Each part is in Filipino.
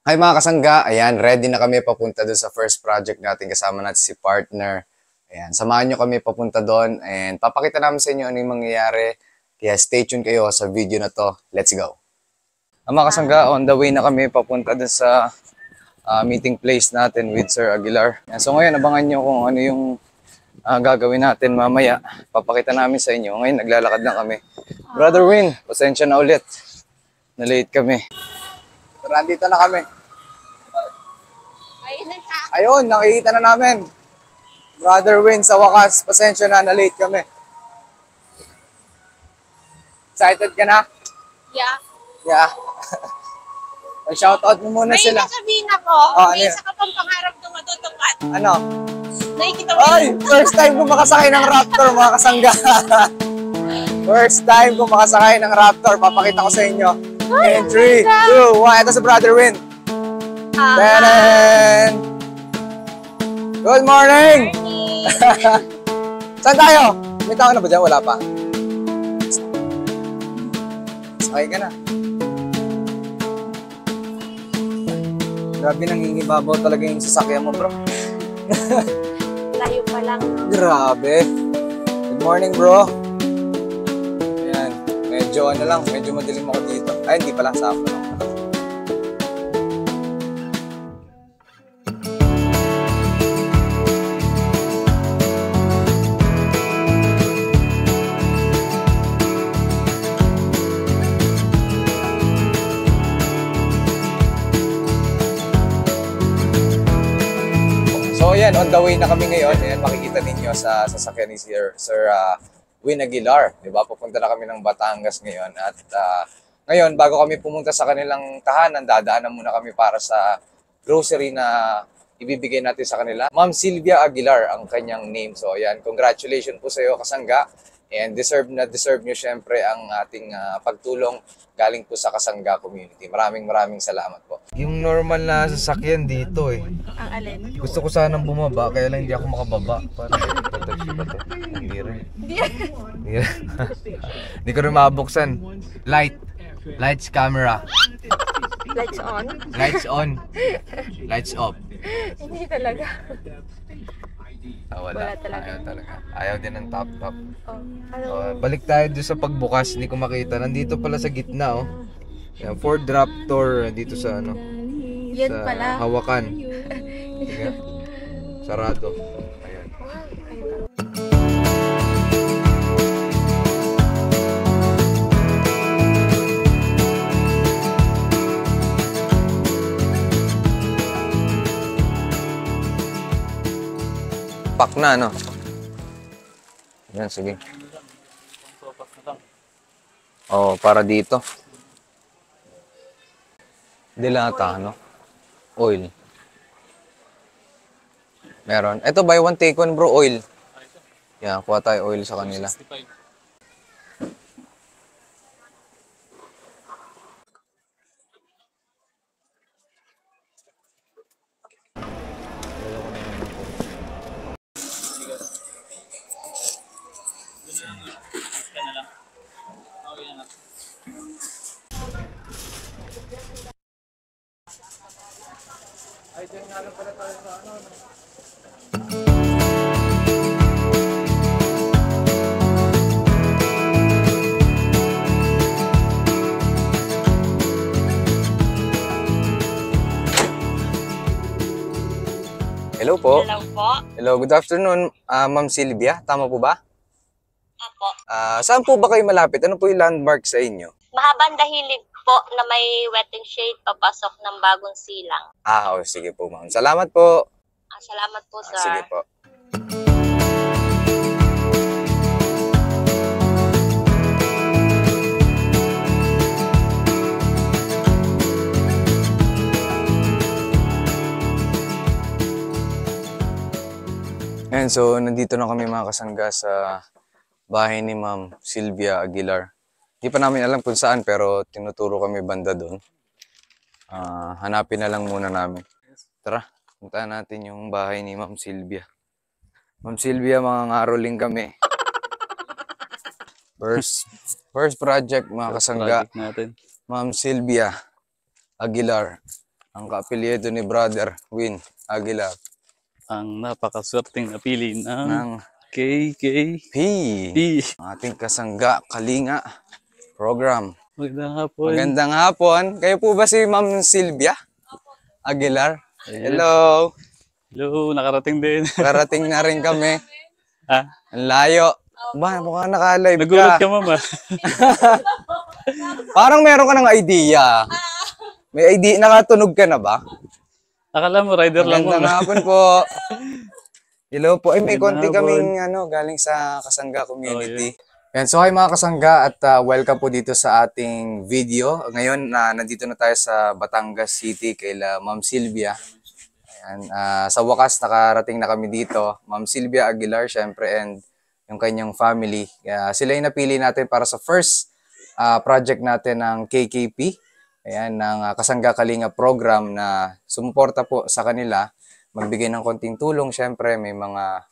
Hi mga kasangga, ayan, ready na kami papunta doon sa first project natin. Kasama natin si partner. Ayan, samahan nyo kami papunta doon and papakita namin sa inyo ano yung mangyayari. Kaya stay tuned kayo sa video na to. Let's go! Mga kasangga, on the way na kami papunta doon sa meeting place natin with Sir Aguilar. Ayan, so ngayon, abangan nyo kung ano yung gagawin natin mamaya. Papakita namin sa inyo. Ngayon, naglalakad lang kami. Brother Win, pasensya na ulit. Na-late kami. Pero nandito na kami. Ayun, nakikita na namin. Brother Win, sa wakas, pasensya na, na-late kami. Excited ka na? Yeah. Yeah. Shoutout mo muna May sila. nasabihin ako, may ano isa ka pang pangarap na matutupad. Ano? Nakikita mo Ay, first time ko makasakay ng Raptor, mga kasangga. First time ko makasakay ng Raptor. Papakita ko sa inyo. In 3, 2, 1. Ito si Brother Win. Tanan! Good morning! Saan tayo? May tao na ba dyan? Wala pa. Sakay ka na. Grabe, nangingibabaw talaga yung sasakyan mo, bro. Layo pa lang. Grabe. Good morning, bro. Ayan. Medyo ano lang, medyo madilim ako dito. Ay, hindi pala. Sakto lang. So yan, on the way na kami ngayon. Ayan, makikita ninyo sa sasakyan ni Sir Win Aguilar. Diba? Pupunta na kami ng Batangas ngayon. At ngayon, bago kami pumunta sa kanilang tahanan, dadaanan muna kami para sa grocery na ibibigay natin sa kanila. Ma'am Sylvia Aguilar ang kanyang name. So ayan, congratulations po sa iyo, kasangga. And deserve nyo syempre ang ating pagtulong galing po sa Kasangga community. Maraming salamat po. Yung normal na sasakyan dito eh. Ang alin? Gusto ko sanang bumaba, kaya lang hindi ako makababa. Parang protection ba to? Hindi rin. Hindi ko rin mabuksan. Lights, camera. Lights on? Lights on. Lights off. Hindi talaga. Wala talaga. Ayaw talaga. Ayaw din ng top. Oh, Balik tayo doon sa pagbukas, hindi ko makita. Nandito pala sa gitna, oh. Yan, Ford Raptor dito sa ano. yan Sa pala. hawakan. Sige. Sarado. Ayan. Pak na, no? Yan, sige. Oh, para dito. Dilata, no? Oil. Meron. Ito, buy one, take one, bro. Oil. Yan, kuha tayo oil sa kanila. Ay, dyan nga lang pala tayo sa ano. Hello po. Hello po. Hello, good afternoon, Ma'am Sylvia. Tama po ba? Apo. Saan po ba kayo malapit? Ano po yung landmark sa inyo? Mahabang dahilig po na may wetting shade papasok ng bagong silang. Oh, sige po, ma'am. Salamat po. Salamat po, sir. Sige po. Ayan, so nandito na kami mga kasangga sa bahay ni Ma'am Sylvia Aguilar. Hindi pa namin alam kung saan pero tinuturo kami banda doon. Hanapin na lang muna namin. Tara, puntahan natin yung bahay ni Ma'am Sylvia. Ma'am Sylvia, mga ngaroling kami. First project mga kasangga. Project natin. Ma'am Sylvia Aguilar. Ang kaapelyido ni Brother Win Aguilar Ang napakaswerteng napili ng ng KKP. P. Ating kasangga Kalinga program. Magandang hapon. Magandang hapon. Kayo po ba si Ma'am Sylvia Aguilar? Hello. Hello, nakarating din. Karating na rin kami. Ah, Ang layo. Ba, mukhang naka-live nagulat ka. ka, mama. Parang meron ka ng idea. May idea, nakatunog ka na ba? Akala mo, rider lang mo. Magandang hapon po. Hello po. Ay, may konti Magandang hapon. kaming galing sa Kasangga community. Yan. So, hi mga Kasangga at welcome po dito sa ating video. Ngayon, nandito na tayo sa Batangas City kay Ma'am Sylvia. Ayan, sa wakas, nakarating na kami dito. Ma'am Sylvia Aguilar, syempre, and yung kanyang family. Sila yung napili natin para sa first project natin ng KKP. Ayan, ng Kasangga Kalinga program na sumuporta po sa kanila. Magbigay ng konting tulong, syempre, may mga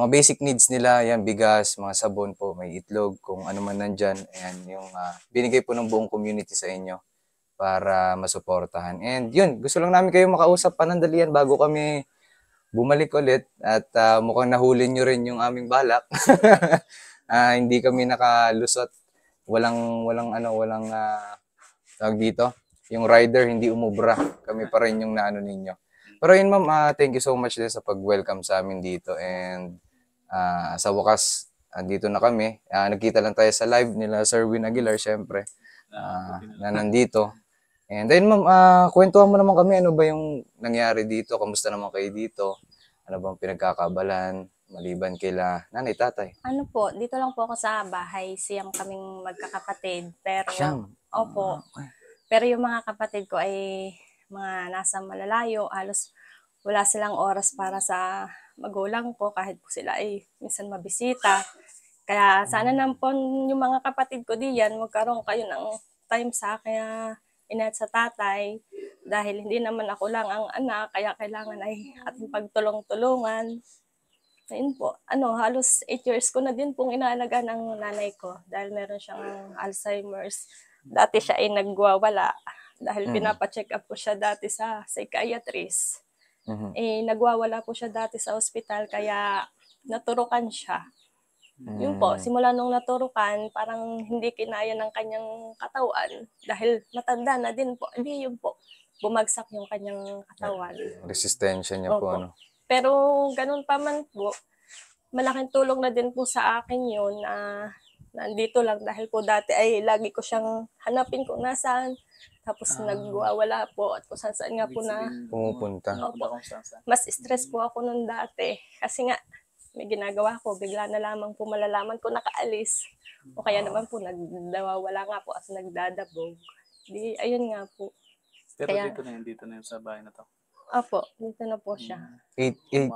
basic needs nila, yan, bigas, mga sabon po, may itlog, kung ano man nandyan. Ayan, yung binigay po ng buong community sa inyo para masuportahan. And yun, gusto lang namin kayo makausap panandalian bago kami bumalik ulit at mukhang nahuli nyo rin yung aming balak. Hindi kami nakalusot. Walang tawag dito. Yung rider hindi umubra. Kami pa rin yung naano ninyo. Pero yun ma'am, thank you so much din sa pag-welcome sa amin dito. And sa wakas, dito na kami. Nagkita lang tayo sa live nila Sir Win Aguilar, syempre, na nandito. And then ma'am, kwentuhan mo naman kami, ano ba yung nangyari dito? Kamusta naman kayo dito? Ano bang pinagkakabalan? Maliban kila nanay, tatay? Ano po, dito lang po ako sa bahay. Siyam kaming magkakapatid. Pero, Siyam? opo. Pero yung mga kapatid ko ay mga nasa malalayo. Halos wala silang oras para sa magulang ko kahit po sila ay minsan mabisita. Kaya sana naman po yung mga kapatid ko diyan, magkaroon kayo ng time sa kaya inat sa tatay. Dahil hindi naman ako lang ang anak, kaya kailangan ay ating pagtulong-tulungan. Ayun po, halos 8 years ko na din pong inaalaga ng nanay ko dahil meron siyang Alzheimer's. Dati siya ay nagwawala dahil pinapacheck up po siya dati sa psychiatrist. Nagwawala po siya dati sa ospital kaya naturukan siya. Yun po, simula nung naturukan, parang hindi kinaya ng kanyang katawan dahil matanda na din po. Hindi yun po, bumagsak yung kanyang katawan. Resistensya niya po, Opo. ano? Pero ganun pa man po, malaking tulong na din po sa akin yun na nandito lang dahil po dati ay lagi ko siyang hanapin kung nasaan. Tapos nagwawala po at kung saan nga po na Pumupunta. opo, mas stress po ako nung dati. Kasi nga, may ginagawa ko, bigla na lamang po malalaman ko nakaalis. O kaya naman po nagdawawala nga po at nagdadabog. Di, ayun nga po. Pero Kaya- dito na yun sa bahay na to. Opo, dito na po siya.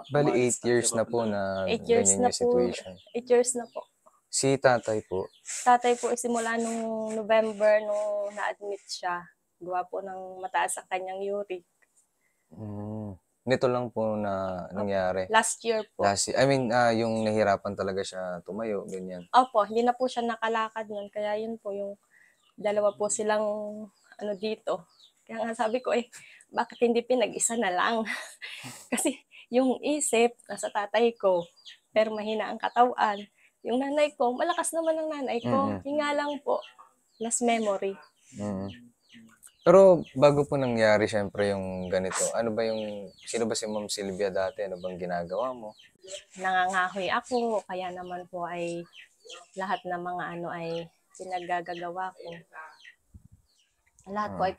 Bali 8 years na po na 8 years ganyan na yung po. situation. 8 years na po. Si tatay po, Tatay po simula nung November nung na-admit siya. Gawa po ng mataas ang kanyang uric. nito lang po na nangyari. Last year po. Yung nahirapan talaga siya tumayo, ganyan. Opo, hindi na po siya nakalakad nun. Kaya yun po yung dalawa po silang dito. Kaya nga sabi ko bakit hindi pinag-isa na lang? Kasi yung isip nasa tatay ko, pero mahina ang katawan. Yung nanay ko, malakas naman ang nanay ko. Yung nga lang po, last memory. Pero bago po nangyari syempre yung ganito, sino ba si Ma'am Sylvia dati? Ano bang ginagawa mo? Nangangahoy ako, kaya naman po ay lahat ng mga ay pinaggagawa ko. Lahat po ay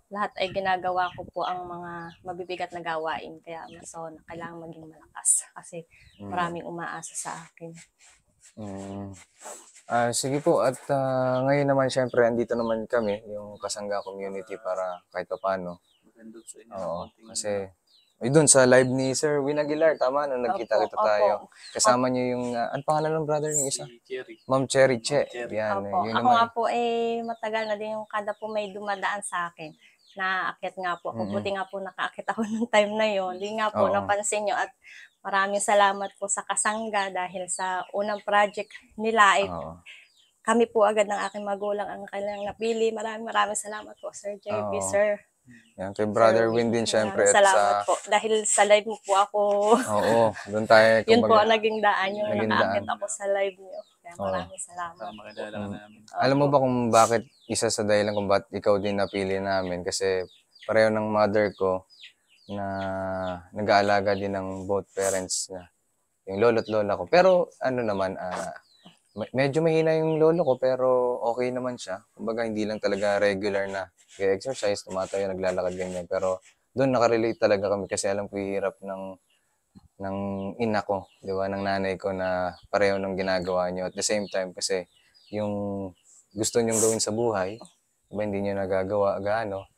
lahat ay ginagawa ko po ang mga mabibigat na gawain. Kaya kailangan maging malakas kasi maraming umaasa sa akin. Sige po, at ngayon naman syempre andito naman kami, yung Kasangga community para kahit pa paano. Oo, kasi doon sa live ni Sir Win Aguilar, tama, nung nagkita-kita tayo. Kasama niyo yung, ano pangalan ng brother yung isa? Cherry. Ma'am Cherry Che. Yan, Opo. yun Ako naman. nga po matagal na din yung kada po may dumadaan sa akin. Naakyat nga po ako. Buti nga po nakaakit ako nung time na yon. Hindi nga po Oo. napansin nyo at maraming salamat po sa Kasangga dahil sa unang project nila Oo. kami po agad ng aking magulang ang kailangang napili. Maraming salamat po, Sir JB, Oo. Sir. Yan, kay Brother Win din syempre. Maraming At salamat sa, po. Dahil sa live mo po ako, oo, doon tayo, yun po ang kumbaga, naging daan, yung naging nakaakit daan. ako sa live niyo. Kaya Oo. maraming salamat. Para makilala ka namin. Alam mo ba kung bakit isa sa dahilan kung bakit ikaw din napili namin? Kasi pareho ng mother ko na nag-aalaga din ng both parents na yung lolo at lola ko. Pero ano naman, medyo mahina yung lolo ko pero okay naman siya. Kumbaga hindi lang talaga regular na exercise, tumatayo, naglalakad ganyan. Pero doon nakarelate talaga kami kasi alam ko yung hirap ng ina ko, di ba, ng nanay ko na pareho ng ginagawa niyo. At the same time kasi yung gusto niyong gawin sa buhay, di ba, hindi niyo nagagawa gaano.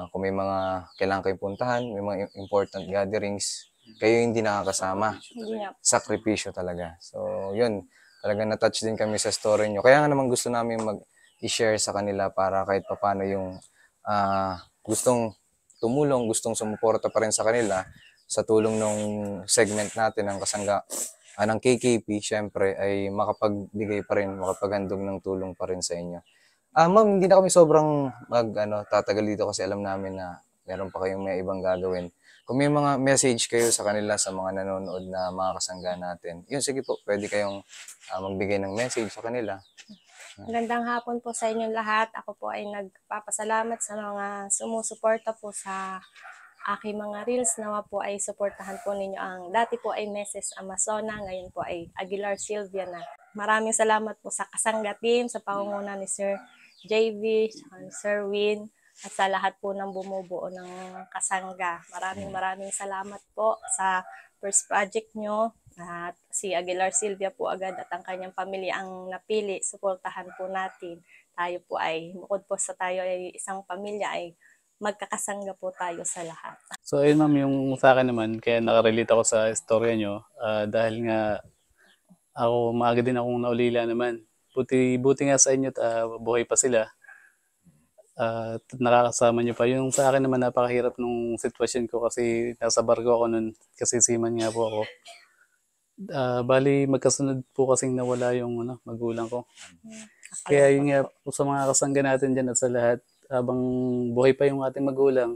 Kung may mga kailangan kayong puntahan, may mga important gatherings, kayo hindi nakakasama. Hindi nga. Sakripisyo talaga. So, yun. Talagang na-touch din kami sa story nyo. Kaya nga naman gusto namin mag-i-share sa kanila para kahit papano yung gustong tumulong, gustong sumuporta pa rin sa kanila sa tulong ng segment natin ng kasangga ng KKP, syempre ay makapagbigay pa rin, makapaghandog ng tulong pa rin sa inyo. Ma'am, hindi na kami sobrang tatagal dito kasi alam namin na meron pa kayong may ibang gagawin. Kung may mga message kayo sa kanila, sa mga nanonood na mga kasangga natin, yun, sige po, pwede kayong magbigay ng message sa kanila. Magandang hapon po sa inyong lahat. Ako po ay nagpapasalamat sa mga sumusuporta po sa aking mga reels. Nawa po ay suportahan po ninyo ang dati po ay Mrs. Amazona, ngayon po ay Aguilar Sylvia na. Maraming salamat po sa kasangga team, sa pangunguna ni Sir JV, Sir Win, at sa lahat po ng bumubuo ng kasangga. Maraming salamat po sa first project nyo. At si Aguilar Sylvia po agad at ang kanyang pamilya ang napili. Suportahan po natin. Tayo po ay, bukod po sa tayo ay isang pamilya, ay magkakasangga po tayo sa lahat. So ayun ma'am, yung sa akin naman, kaya nakarelate ako sa istorya nyo dahil nga ako maaga din akong naulila naman. Buti nga sa inyo at buhay pa sila. At nakakasama nyo pa. Yung sa akin naman napakahirap nung sitwasyon ko kasi nasa barko ako nun, kasi seaman nga po ako. Bali magkasunod po kasing nawala yung magulang ko. Kaya yun nga po sa mga kasangga natin dyan at sa lahat, habang buhay pa yung ating magulang,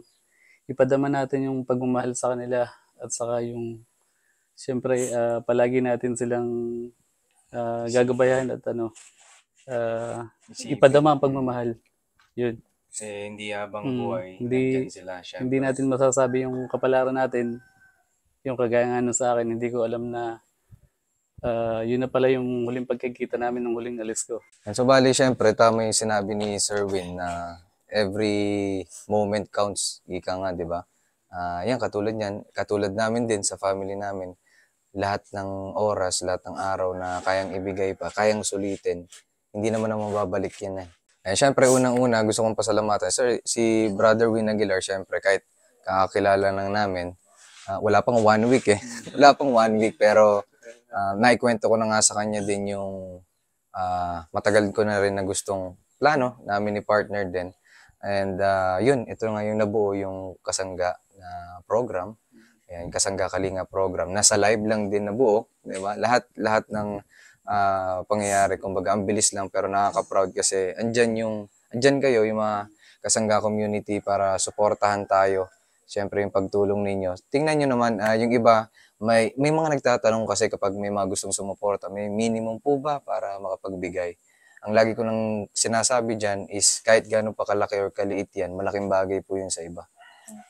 ipadama natin yung pagmamahal sa kanila at saka yung siyempre palagi natin silang gagabayan at ipadama ang pagmamahal. Yun. Kasi hindi habang buhay, hindi, nandyan sila. Syempre. hindi natin masasabi yung kapalaran natin. Yung kagaya nga sa akin, hindi ko alam na yun na pala yung huling pagkikita namin ng huling alis ko. So, bali, syempre, tama yung sinabi ni Sir Win na every moment counts. Ika nga, di ba? Yan, katulad namin din sa family namin. Lahat ng oras, lahat ng araw na kayang ibigay pa, kayang sulitin, hindi naman na mababalik yan eh. Syempre, unang-una, gusto kong pasalamatan. Sir, si Brother Win Aguilar, syempre, kahit kakakilala lang namin, wala pang 1 week eh. Wala pang 1 week, pero naikwento ko na nga sa kanya din yung matagal ko na rin na gustong plano namin ni partner din. And yun, ito nga yung nabuo yung kasangga na program. Ayan, kasangga Kalinga program. Nasa live lang din nabuo, di ba? Lahat ng pangyayari, kumbaga ang bilis lang pero nakaka-proud kasi andyan kayo, yung mga kasangga community para suportahan tayo. Siyempre yung pagtulong ninyo. Tingnan nyo naman, yung iba, may mga nagtatanong kasi kapag may mga gustong sumuporta, may minimum po ba para makapagbigay? Ang lagi ko nang sinasabi dyan is kahit gano'n pa kalaki or kaliit yan, malaking bagay po yun sa iba.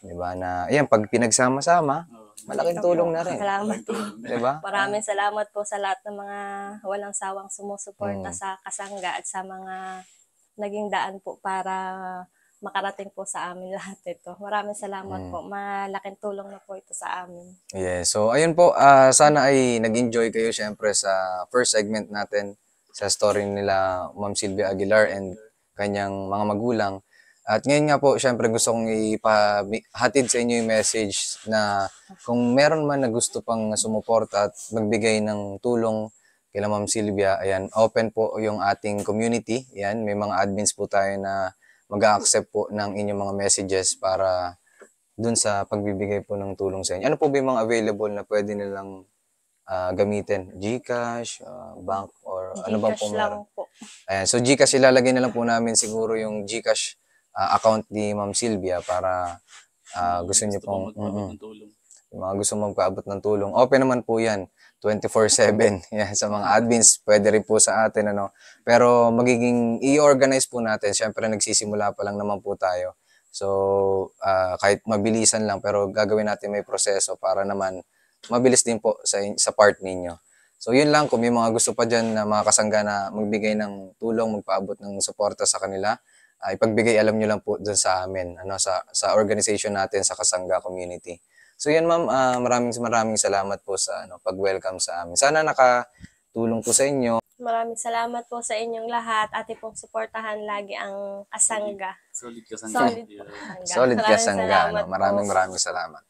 Diba? Na, ayan, pag pinagsama-sama, malaking tulong na rin. Salamat po. Diba? Maraming salamat po sa lahat ng mga walang sawang sumusuporta sa kasangga at sa mga naging daan po para makarating po sa amin lahat ito. Maraming salamat po. Malaking tulong na po ito sa amin. Yes. So, ayun po. Sana ay nag-enjoy kayo syempre sa first segment natin sa story nila Ma'am Sylvia Aguilar and kanyang mga magulang. At ngayon nga po, syempre gusto kong ipahatid sa inyo yung message na kung meron man na gusto pang sumuporta at magbigay ng tulong kila Ma'am Sylvia, ayan, open po yung ating community. Ayan, may mga admins po tayo na mag-a-accept po ng inyong mga messages para dun sa pagbibigay po ng tulong sa inyo. Ano po ba yung mga available na pwede nilang gamitin? GCash, bank, or ano ba po Gcash lang meron? po. Ayan, so GCash ilalagay na lang po namin siguro yung GCash account ni Ma'am Sylvia para gusto niyo Gusto ko pong magpaabot ng tulong. yung mga gusto magpaabot ng tulong. Open naman po 'yan. 24/7. Yan sa mga admins, pwede rin po sa atin ano. Pero magiging i-organize po natin. Syempre nagsisimula pa lang naman po tayo. So, kahit mabilisan lang pero gagawin natin may proseso para naman mabilis din po sa part ninyo. So, yun lang. Kung may mga gusto pa dyan na mga kasangga na magbigay ng tulong, magpaabot ng suporta sa kanila, ipagbigay alam nyo lang po dun sa amin, ano, sa organization natin, sa Kasangga Community. So, yan ma'am, maraming salamat po sa pag-welcome sa amin. Sana nakatulong po sa inyo. Maraming salamat po sa inyong lahat. Ate pong suportahan lagi ang Kasangga. Solid ka sa Solid Yeah. Solid Maraming Kasangga. salamat po. Maraming salamat.